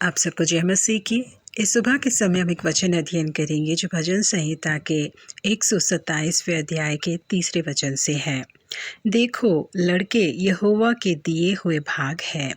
आप सबको जय मसीह की। इस सुबह के समय हम एक वचन अध्ययन करेंगे जो भजन संहिता के 127वें अध्याय के 3 वचन से है। देखो, लड़के यहोवा के दिए हुए भाग है,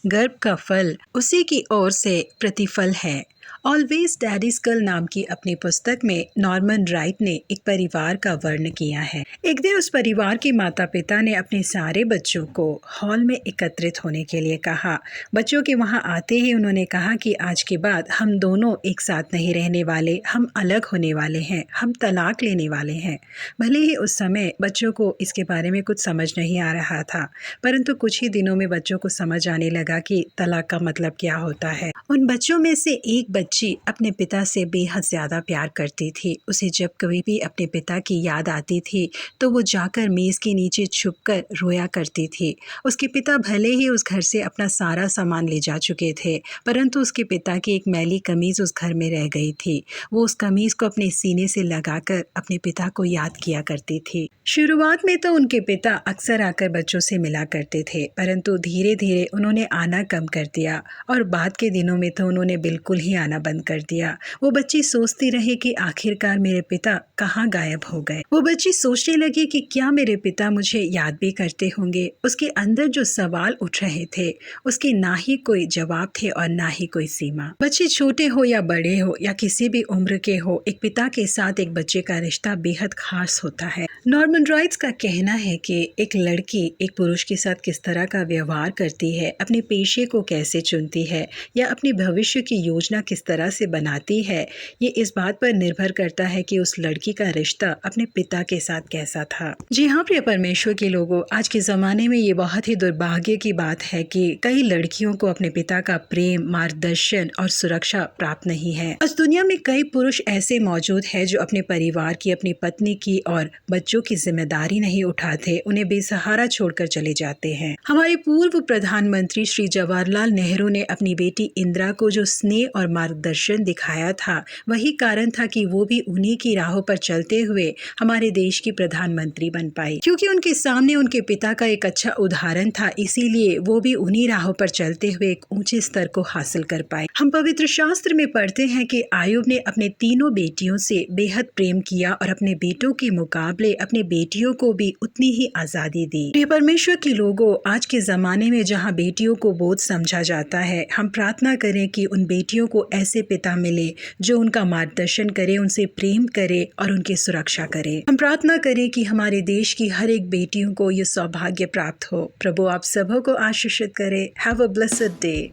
गर्भ का फल उसी की ओर से प्रतिफल है। ऑलवेज डैडीज गर्ल नाम की अपनी पुस्तक में नॉर्मन राइट ने एक परिवार का वर्णन किया है। एक दिन उस परिवार के माता पिता ने अपने सारे बच्चों को हॉल में एकत्रित होने के लिए कहा। बच्चों के वहां आते ही उन्होंने कहा कि आज के बाद हम दोनों एक साथ नहीं रहने वाले, हम अलग होने वाले हैं, हम तलाक लेने वाले हैं। भले ही उस समय बच्चों को इसके बारे में कुछ समझ नहीं आ रहा था, परंतु कुछ ही दिनों में बच्चों को समझ आने लगा कि तलाक का मतलब क्या होता है। उन बच्चों में से एक बच्ची अपने पिता से बेहद ज़्यादा प्यार करती थी। उसे जब कभी भी अपने पिता की याद आती थी तो वो जाकर मेज़ के नीचे छुपकर रोया करती थी। उसके पिता भले ही उस घर से अपना सारा सामान ले जा चुके थे, परंतु उसके पिता की एक मैली कमीज़ उस घर में रह गई थी। वो उस कमीज़ को अपने सीने से लगाकर अपने पिता को याद किया करती थी। शुरुआत में तो उनके पिता अक्सर आकर बच्चों से मिला करते थे, परंतु धीरे धीरे उन्होंने आना कम कर दिया और बाद के दिनों में तो उन्होंने बिल्कुल ही आना बंद कर दिया। वो बच्ची सोचती रही कि आखिरकार मेरे पिता कहाँ गायब हो गए। वो बच्ची सोचने लगी कि क्या मेरे पिता मुझे याद भी करते होंगे। उसके अंदर जो सवाल उठ रहे थे उसके ना ही कोई जवाब थे और ना ही कोई सीमा। बच्चे छोटे हो या बड़े हो या किसी भी उम्र के हो, एक पिता के साथ एक बच्चे का रिश्ता बेहद खास होता है। नॉर्मन राइट्स का कहना है कि एक लड़की एक पुरुष के साथ किस तरह का व्यवहार करती है, अपने पेशे को कैसे चुनती है या अपने भविष्य की योजना किस तरह से बनाती है, ये इस बात पर निर्भर करता है कि उस लड़की का रिश्ता अपने पिता के साथ कैसा था। जी हाँ प्रिय परमेश्वर के लोगों, आज के ज़माने में ये बहुत ही दुर्भाग्य की बात है कि कई लड़कियों को अपने पिता का प्रेम, मार्गदर्शन और सुरक्षा प्राप्त नहीं है। इस दुनिया में कई पुरुष ऐसे मौजूद हैं जो अपने परिवार की, अपनी पत्नी की और बच्चों की जिम्मेदारी नहीं उठाते, उन्हें बेसहारा छोड़कर चले जाते हैं। हमारे पूर्व प्रधानमंत्री श्री जवाहरलाल नेहरू ने अपनी बेटी इंदिरा को जो स्नेह और मार्गदर्शन दिखाया था, वही कारण था कि वो भी उन्हीं की राहों पर चलते हुए हमारे देश की प्रधानमंत्री बन पाई। क्योंकि उनके सामने उनके पिता का एक अच्छा उदाहरण था, इसीलिए वो भी उन्हीं राहों पर चलते हुए एक ऊंचे स्तर को हासिल कर पाए। हम पवित्र शास्त्र में पढ़ते हैं कि आयुब ने अपने तीनों बेटियों से बेहद प्रेम किया और अपने बेटों के मुकाबले अपने बेटियों को भी उतनी ही आजादी दी। प्रिय परमेश्वर के लोगों, आज के जमाने में जहाँ बेटियों को बोझ समझा जाता है, हम प्रार्थना करें कि उन बेटियों को ऐसे पिता मिले जो उनका मार्गदर्शन करे, उनसे प्रेम करे और उनकी सुरक्षा करे। हम प्रार्थना करें कि हमारे देश की हर एक बेटियों को ये सौभाग्य प्राप्त हो। प्रभु आप सबों को आशीषित करे। Have a blessed day.